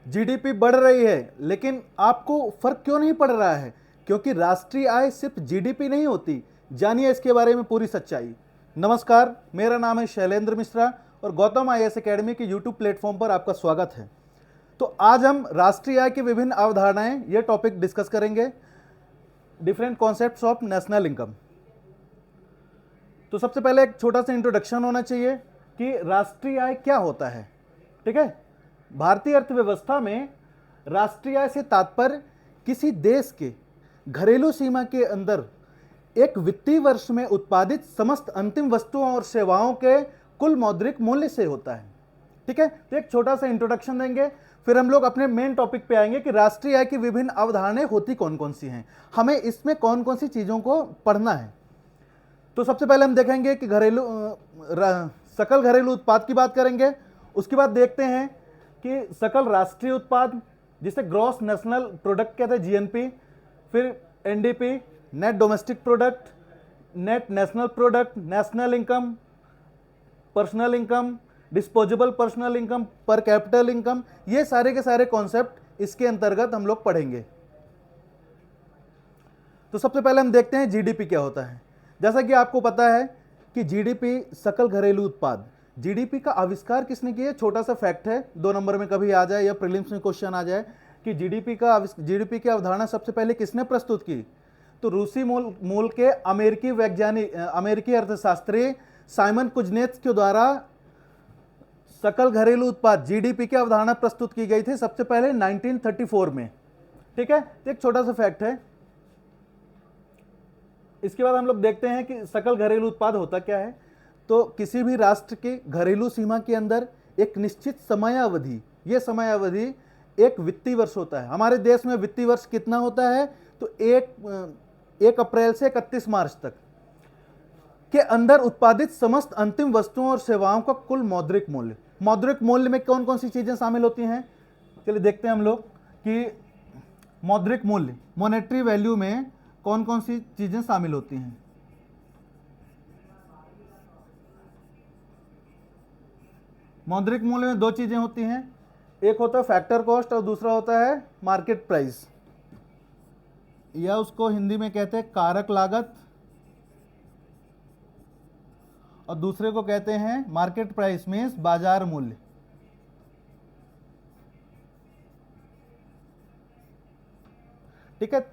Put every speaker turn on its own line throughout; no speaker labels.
GDP बढ़ रही है, लेकिन आपको फर्क क्यों नहीं पड़ रहा है? क्योंकि राष्ट्रीय आय सिर्फ जीडीपी नहीं होती। जानिए इसके बारे में पूरी सच्चाई। नमस्कार, मेरा नाम है शैलेंद्र मिश्रा और गौतम आईएएस एकेडमी के यूट्यूब प्लेटफॉर्म पर आपका स्वागत है। तो आज हम राष्ट्रीय आय की विभिन्न अवधारणाएं, ये टॉपिक डिस्कस करेंगे। Different concepts of national income. तो सबसे पहले एक छोटा सा इंट्रोडक्शन होना चाहिए कि राष्ट्रीय आय क्या होता है। ठीक है, भारतीय अर्थव्यवस्था में राष्ट्रीय आय से तात्पर्य किसी देश के घरेलू सीमा के अंदर एक वित्तीय वर्ष में उत्पादित समस्त अंतिम वस्तुओं और सेवाओं के कुल मौद्रिक मूल्य से होता है। ठीक है, तो एक छोटा सा इंट्रोडक्शन देंगे, फिर हम लोग अपने मेन टॉपिक पे आएंगे कि राष्ट्रीय आय की विभिन्न अवधारणाएं होती कौन कौन सी हैं, हमें इसमें कौन कौन सी चीज़ों को पढ़ना है। तो सबसे पहले हम देखेंगे कि सकल घरेलू उत्पाद की बात करेंगे। उसके बाद देखते हैं कि सकल राष्ट्रीय उत्पाद, जिसे ग्रॉस नेशनल प्रोडक्ट कहते हैं, जीएनपी, फिर NDP, net domestic product, net national product, national income, personal income, disposable personal income, पर कैपिटल इनकम, ये सारे के सारे कॉन्सेप्ट इसके अंतर्गत हम लोग पढ़ेंगे। तो सबसे पहले हम देखते हैं जीडीपी क्या होता है। जैसा कि आपको पता है कि जीडीपी सकल घरेलू उत्पाद, जीडीपी का आविष्कार किसने किया? छोटा सा फैक्ट है, 2 नंबर में कभी आ जाए या प्रीलिम्स में क्वेश्चन आ जाए कि जीडीपी की अवधारणा सबसे पहले किसने प्रस्तुत की? तो रूसी मूल के अमेरिकी वैज्ञानिक, अमेरिकी अर्थशास्त्री साइमन कुजनेत्स के द्वारा सकल घरेलू उत्पाद, जीडीपी की अवधारणा प्रस्तुत की गई थी सबसे पहले 1934 में। ठीक है, तो एक छोटा सा फैक्ट है। इसके बाद हम लोग देखते हैं कि सकल घरेलू उत्पाद होता क्या है। तो किसी भी राष्ट्र के घरेलू सीमा के अंदर एक निश्चित समयावधि, ये समयावधि एक वित्तीय वर्ष होता है। हमारे देश में वित्तीय वर्ष कितना होता है? तो 1 अप्रैल से 31 मार्च तक के अंदर उत्पादित समस्त अंतिम वस्तुओं और सेवाओं का कुल मौद्रिक मूल्य। मौद्रिक मूल्य में कौन कौन सी चीजें शामिल होती हैं? चलिए देखते हैं हम लोग कि मौद्रिक मूल्य, मॉनेटरी वैल्यू में कौन कौन सी चीजें शामिल होती हैं। मौद्रिक मूल्य में 2 चीजें होती हैं, एक होता है फैक्टर कॉस्ट और दूसरा होता है मार्केट प्राइस, या उसको हिंदी में कहते हैं कारक लागत, और दूसरे को कहते हैं मार्केट प्राइस मींस बाजार मूल्य। ठीक है,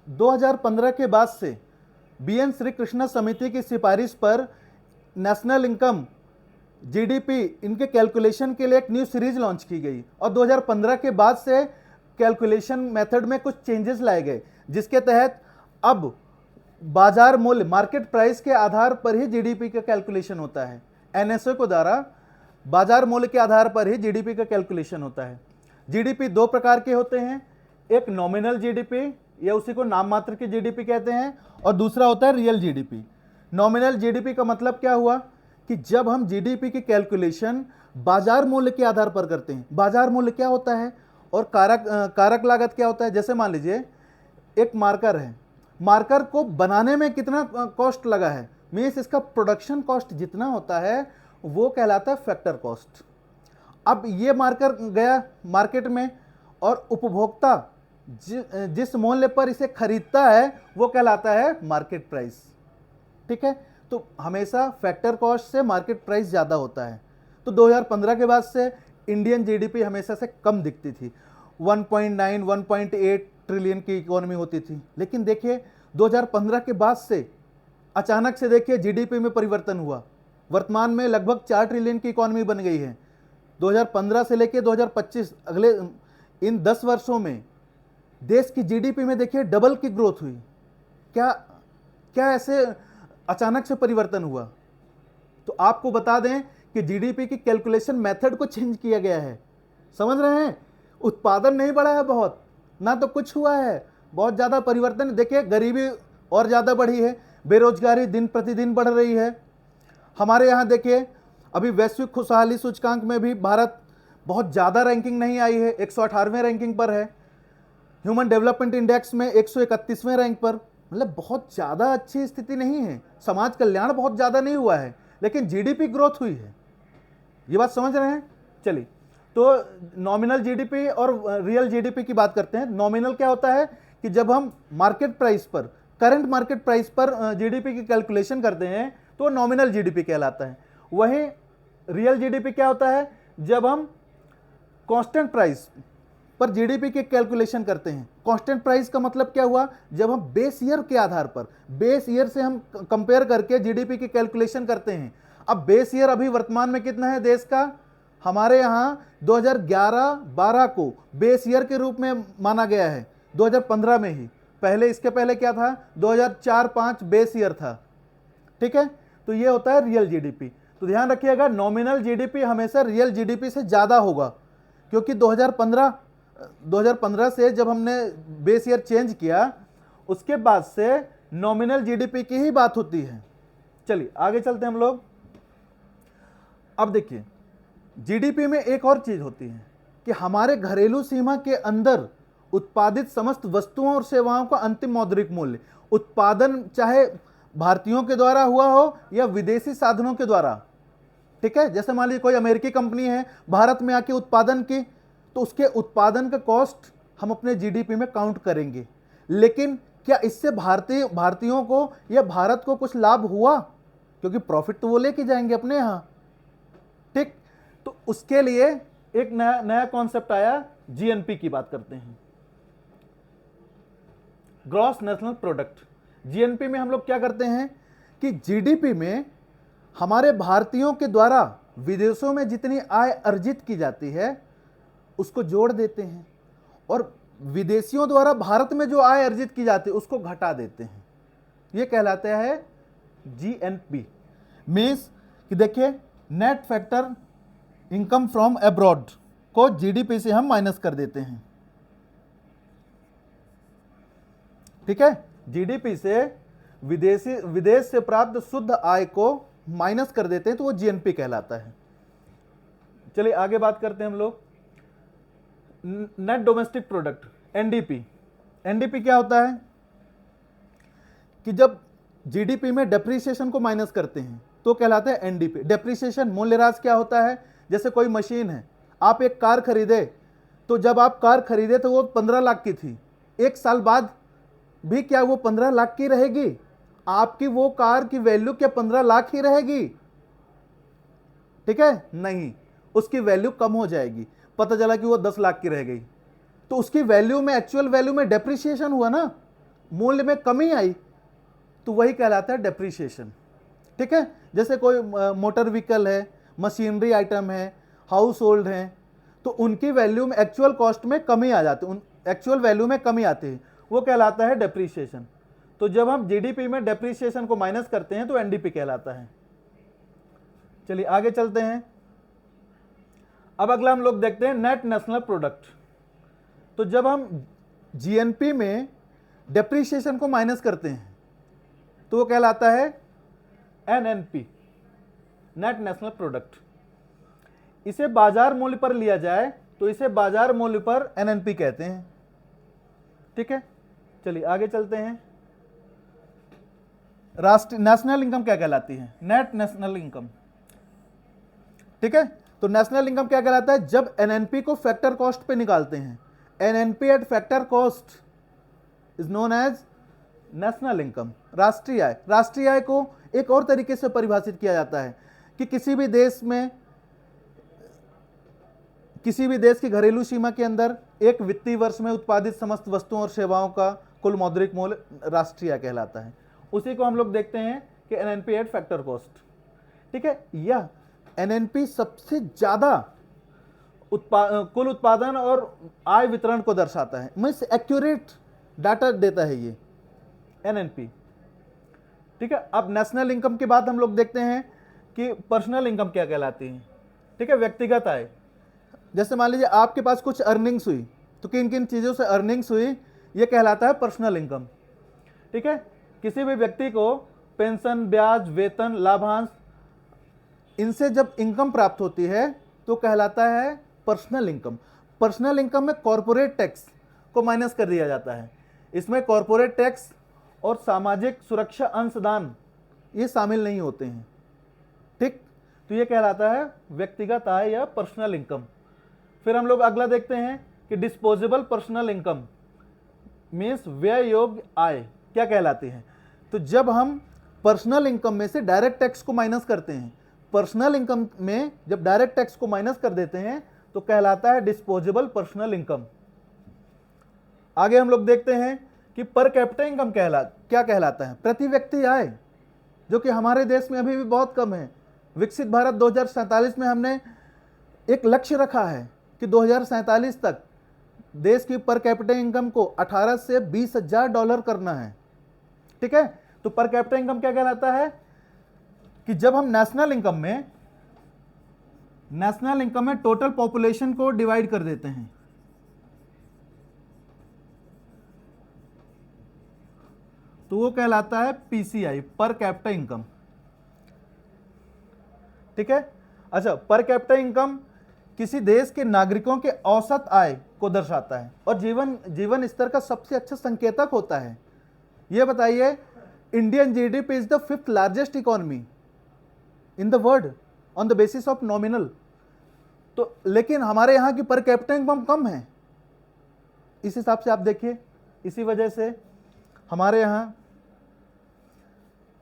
2015 के बाद से बीएन श्री कृष्णा समिति की सिफारिश पर नेशनल इनकम, जीडीपी, इनके कैलकुलेशन के लिए एक न्यू सीरीज लॉन्च की गई और 2015 के बाद से कैलकुलेशन मेथड में कुछ चेंजेस लाए गए, जिसके तहत अब बाजार मूल्य, मार्केट प्राइस के आधार पर ही जीडीपी का कैलकुलेशन होता है। एनएसओ के द्वारा बाजार मूल्य के आधार पर ही जीडीपी का कैलकुलेशन होता है। जीडीपी 2 प्रकार के होते हैं, एक नॉमिनल जीडीपी, या उसी को नाम मात्र की जीडीपी कहते हैं, और दूसरा होता है रियल जीडीपी। नॉमिनल जीडीपी का मतलब क्या हुआ कि जब हम जीडीपी की कैलकुलेशन बाजार मूल्य के आधार पर करते हैं। बाजार मूल्य क्या होता है और कारक लागत क्या होता है? जैसे मान लीजिए एक मार्कर है, मार्कर को बनाने में कितना कॉस्ट लगा है, मीन्स इसका प्रोडक्शन कॉस्ट जितना होता है वो कहलाता है फैक्टर कॉस्ट। अब ये मार्कर गया मार्केट में और उपभोक्ता जिस मूल्य पर इसे खरीदता है वो कहलाता है मार्केट प्राइस। ठीक है, तो हमेशा फैक्टर कॉस्ट से मार्केट प्राइस ज़्यादा होता है। तो 2015 के बाद से इंडियन जीडीपी हमेशा से कम दिखती थी, 1.9 1.8 ट्रिलियन की इकोनॉमी होती थी। लेकिन देखिए 2015 के बाद से अचानक से देखिए जीडीपी में परिवर्तन हुआ, वर्तमान में लगभग 4 ट्रिलियन की इकोनॉमी बन गई है। 2015 से लेकर 2025, अगले इन 10 वर्षों में देश की जीडीपी में देखिए डबल की ग्रोथ हुई। क्या ऐसे अचानक से परिवर्तन हुआ? तो आपको बता दें कि जीडीपी की कैलकुलेशन मेथड को चेंज किया गया है। समझ रहे हैं? उत्पादन नहीं बढ़ा है बहुत, ना तो कुछ हुआ है, बहुत ज़्यादा परिवर्तन। देखिए गरीबी और ज़्यादा बढ़ी है, बेरोजगारी दिन प्रतिदिन बढ़ रही है। हमारे यहाँ देखिए अभी वैश्विक खुशहाली सूचकांक में भी भारत बहुत ज़्यादा रैंकिंग नहीं आई है, 118वें रैंकिंग पर है। ह्यूमन डेवलपमेंट इंडेक्स में 131वें रैंक पर, मतलब बहुत ज़्यादा अच्छी स्थिति नहीं है। समाज कल्याण बहुत ज़्यादा नहीं हुआ है, लेकिन जीडीपी ग्रोथ हुई है। ये बात समझ रहे हैं? चलिए, तो नॉमिनल जीडीपी और रियल जीडीपी की बात करते हैं। नॉमिनल क्या होता है कि जब हम मार्केट प्राइस पर, करंट मार्केट प्राइस पर जीडीपी की कैलकुलेशन करते हैं तो नॉमिनल जीडीपी कहलाता है। वहीं रियल जीडीपी क्या होता है, जब हम कांस्टेंट प्राइस पर जीडीपी की कैलकुलेशन करते हैं। कांस्टेंट प्राइस का मतलब क्या हुआ, जब हम बेस ईयर के आधार पर, बेस ईयर से हम कंपेयर करके जीडीपी की कैलकुलेशन करते हैं। अब बेस ईयर अभी वर्तमान में कितना है देश का, हमारे यहाँ 2011-12 को बेस ईयर के रूप में माना गया है, 2015 में ही। पहले, इसके पहले क्या था, 2004-5 बेस ईयर था। ठीक है, तो ये होता है रियल जीडीपी। तो ध्यान रखिएगा, नॉमिनल जीडीपी हमेशा रियल जीडीपी से ज़्यादा होगा, क्योंकि 2015 से जब हमने बेस ईयर चेंज किया, उसके बाद से नॉमिनल जीडीपी की ही बात होती है। चलिए आगे चलते हैं हम लोग। अब देखिए, जीडीपी में एक और चीज होती है कि हमारे घरेलू सीमा के अंदर उत्पादित समस्त वस्तुओं और सेवाओं का अंतिम मौद्रिक मूल्य, उत्पादन चाहे भारतीयों के द्वारा हुआ हो या विदेशी साधनों के द्वारा। ठीक है, जैसे मान लीजिए कोई अमेरिकी कंपनी है, भारत में आके उत्पादन की, तो उसके उत्पादन का कॉस्ट हम अपने जीडीपी में काउंट करेंगे। लेकिन क्या इससे भारतीयों को या भारत को कुछ लाभ हुआ, क्योंकि प्रॉफिट तो वो लेके जाएंगे अपने यहाँ। ठीक, तो उसके लिए एक नया कॉन्सेप्ट आया, जीएनपी की बात करते हैं, ग्रॉस नेशनल प्रोडक्ट। जीएनपी में हम लोग क्या करते हैं कि जीडीपी में हमारे भारतीयों के द्वारा विदेशों में जितनी आय अर्जित की जाती है उसको जोड़ देते हैं, और विदेशियों द्वारा भारत में जो आय अर्जित की जाती है उसको घटा देते हैं। ये कहलाता है जीएनपी। मीन्स कि देखिए, net factor income from abroad को जीडीपी से हम माइनस कर देते हैं। ठीक है, जीडीपी से विदेश से प्राप्त शुद्ध आय को माइनस कर देते हैं, तो वो जीएनपी कहलाता है। चलिए आगे बात करते हैं हम लोग, net domestic product, NDP. NDP क्या होता है कि जब जीडीपी में डेप्रिसिएशन को माइनस करते हैं तो कहलाता है एनडीपी। डेप्रिसिएशन मूल्यह्रास क्या होता है, जैसे कोई मशीन है, आप एक कार खरीदे, तो जब आप कार खरीदे तो वो 15 लाख की थी, एक साल बाद भी क्या वो 15 लाख की रहेगी? आपकी वो कार की वैल्यू क्या 15 लाख ही रहेगी? ठीक है, नहीं, उसकी वैल्यू कम हो जाएगी। पता चला कि वो 10 लाख की रह गई, तो उसकी वैल्यू में, एक्चुअल वैल्यू में डेप्रिसिएशन हुआ ना, मूल्य में कमी आई, तो वही कहलाता है डेप्रिसिएशन। ठीक है, जैसे कोई मोटर व्हीकल है, मशीनरी आइटम है, हाउस होल्ड है, तो उनकी वैल्यू में, एक्चुअल कॉस्ट में कमी आ जाती है, एक्चुअल वैल्यू में कमी आती है, वो कहलाता है डेप्रिसिएशन। तो जब हम जीडीपी में डेप्रिसिएशन को माइनस करते हैं तो एनडीपी कहलाता है। चलिए आगे चलते हैं। अब अगला हम लोग देखते हैं नेट नेशनल प्रोडक्ट। तो जब हम जीएनपी में डेप्रिसिएशन को माइनस करते हैं तो वो कहलाता है एनएनपी, नेट नेशनल प्रोडक्ट। इसे बाजार मूल्य पर लिया जाए तो इसे बाजार मूल्य पर एनएनपी कहते हैं। ठीक है, चलिए आगे चलते हैं। राष्ट्रीय नेशनल इनकम क्या कहलाती है? Net national income. ठीक है, तो नेशनल इनकम क्या कहलाता है? जब एनएनपी को फैक्टर कॉस्ट पे निकालते हैं, NNP at factor cost is known as national income, राष्ट्रीय आय। राष्ट्रीय आय को एक और तरीके से परिभाषित किया जाता है कि किसी भी देश में, किसी भी देश की घरेलू सीमा के अंदर एक वित्तीय वर्ष में उत्पादित समस्त वस्तुओं और सेवाओं का कुल मौद्रिक मूल्य राष्ट्रीय आय कहलाता है। उसी को हम लोग देखते हैं कि एनएनपी एट फैक्टर कॉस्ट। ठीक है, यह एनएनपी सबसे ज्यादा कुल उत्पादन और आय वितरण को दर्शाता है, मीन्स एक्यूरेट डाटा देता है ये एनएनपी। ठीक है, अब नेशनल इनकम के बाद हम लोग देखते हैं कि पर्सनल इनकम क्या कहलाती है। ठीक है, व्यक्तिगत आय। जैसे मान लीजिए आपके पास कुछ अर्निंग्स हुई, तो किन किन चीज़ों से अर्निंग्स हुई, ये कहलाता है पर्सनल इनकम। ठीक है, किसी भी व्यक्ति को पेंशन, ब्याज, वेतन, लाभांश, इनसे जब इनकम प्राप्त होती है तो कहलाता है पर्सनल इनकम। पर्सनल इनकम में कॉरपोरेट टैक्स को माइनस कर दिया जाता है। इसमें कॉरपोरेट टैक्स और सामाजिक सुरक्षा अंशदान ये शामिल नहीं होते हैं। ठीक, तो ये कहलाता है व्यक्तिगत आय या पर्सनल इनकम। फिर हम लोग अगला देखते हैं कि डिस्पोजेबल पर्सनल इनकम मीन्स व्यय योग्य आय क्या कहलाती है। तो जब हम पर्सनल इनकम में से डायरेक्ट टैक्स को माइनस करते हैं, पर्सनल इनकम में जब डायरेक्ट टैक्स को माइनस कर देते हैं तो कहलाता है डिस्पोजेबल पर्सनल इनकम। आगे हम लोग देखते हैं कि पर कैपिटा इनकम क्या कहलाता है, प्रति व्यक्ति आय, जो कि हमारे देश में अभी भी बहुत कम है। विकसित भारत 2047 में हमने एक लक्ष्य रखा है कि 2047 तक देश की पर कैपिटा इनकम को 18 से 20 हजार डॉलर करना है। ठीक है, तो पर कैपिटा इनकम क्या कहलाता है कि जब हम नेशनल इनकम में टोटल पॉपुलेशन को डिवाइड कर देते हैं, तो वो कहलाता है पीसीआई, पर कैपिटा इनकम। ठीक है, अच्छा, पर कैपिटा इनकम किसी देश के नागरिकों के औसत आय को दर्शाता है और जीवन स्तर का सबसे अच्छा संकेतक होता है। ये बताइए, Indian GDP is the 5th largest economy in the world on the basis of nominal. तो लेकिन हमारे यहाँ की पर कैपिटा इनकम कम है। इस हिसाब से आप देखिए, इसी वजह से हमारे यहाँ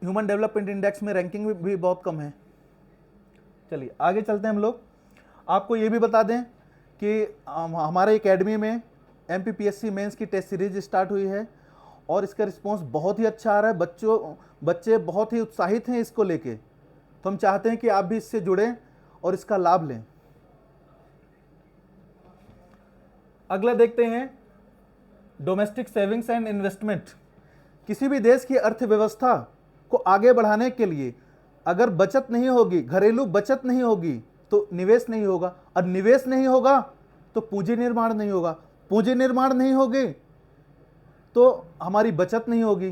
ह्यूमन डेवलपमेंट इंडेक्स में रैंकिंग भी बहुत कम है। चलिए आगे चलते हैं हम लोग। आपको ये भी बता दें कि हमारे एकेडमी में एमपीपीएससी मेंस की टेस्ट सीरीज स्टार्ट हुई है और इसका रिस्पांस बहुत ही अच्छा आ रहा है। बच्चे बहुत ही उत्साहित हैं इसको लेके, तो हम चाहते हैं कि आप भी इससे जुड़ें और इसका लाभ लें। अगला देखते हैं डोमेस्टिक सेविंग्स एंड इन्वेस्टमेंट। किसी भी देश की अर्थव्यवस्था को आगे बढ़ाने के लिए अगर बचत नहीं होगी, घरेलू बचत नहीं होगी, तो निवेश नहीं होगा, और निवेश नहीं होगा तो पूंजी निर्माण नहीं होगा, पूंजी निर्माण नहीं होगी तो हमारी बचत नहीं होगी।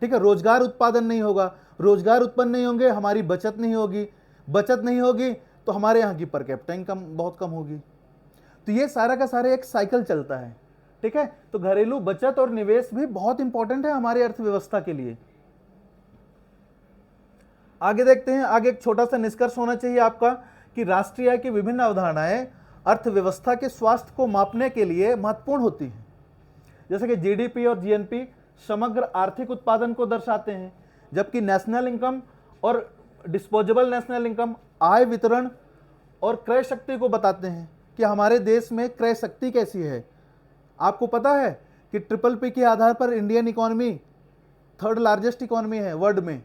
ठीक है, रोजगार उत्पादन नहीं होगा, रोजगार उत्पन्न नहीं होंगे, हमारी बचत नहीं होगी, बचत नहीं होगी तो हमारे यहाँ की पर कैपिटा इनकम बहुत कम होगी। तो ये सारा का सारा एक साइकिल चलता है। ठीक है, तो घरेलू बचत और निवेश भी बहुत इंपॉर्टेंट है हमारी अर्थव्यवस्था के लिए। आगे देखते हैं, आगे एक छोटा सा निष्कर्ष होना चाहिए आपका कि राष्ट्रीय आय की विभिन्न अवधारणाएं अर्थव्यवस्था के स्वास्थ्य को मापने के लिए महत्वपूर्ण होती हैं। जैसे कि जीडीपी और जीएनपी समग्र आर्थिक उत्पादन को दर्शाते हैं, जबकि नेशनल इनकम और डिस्पोजेबल नेशनल इनकम आय वितरण और क्रय शक्ति को बताते हैं कि हमारे देश में क्रय शक्ति कैसी है। आपको पता है कि ट्रिपल पी के आधार पर Indian economy 3rd largest economy है वर्ल्ड में।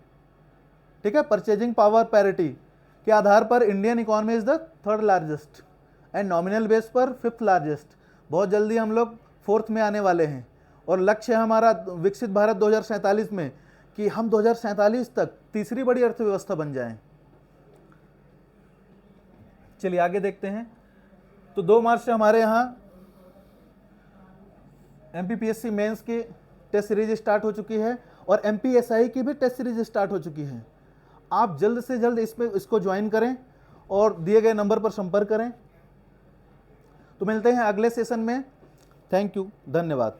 ठीक है, परचेजिंग पावर पैरिटी के आधार पर Indian economy is the 3rd largest and nominal base पर 5th लार्जेस्ट। बहुत जल्दी हम लोग 4th में आने वाले हैं और लक्ष्य है हमारा विकसित भारत 2047 में कि हम 2047 तक तीसरी बड़ी अर्थव्यवस्था बन जाएं। चलिए आगे देखते हैं। तो 2 मार्च से हमारे यहाँ एमपीपीएससी मेंस की टेस्ट सीरीज स्टार्ट हो चुकी है और एमपीएसआई की भी टेस्ट सीरीज स्टार्ट हो चुकी है। आप जल्द से जल्द इसको ज्वाइन करें और दिए गए नंबर पर संपर्क करें। तो मिलते हैं अगले सेशन में। थैंक यू, धन्यवाद।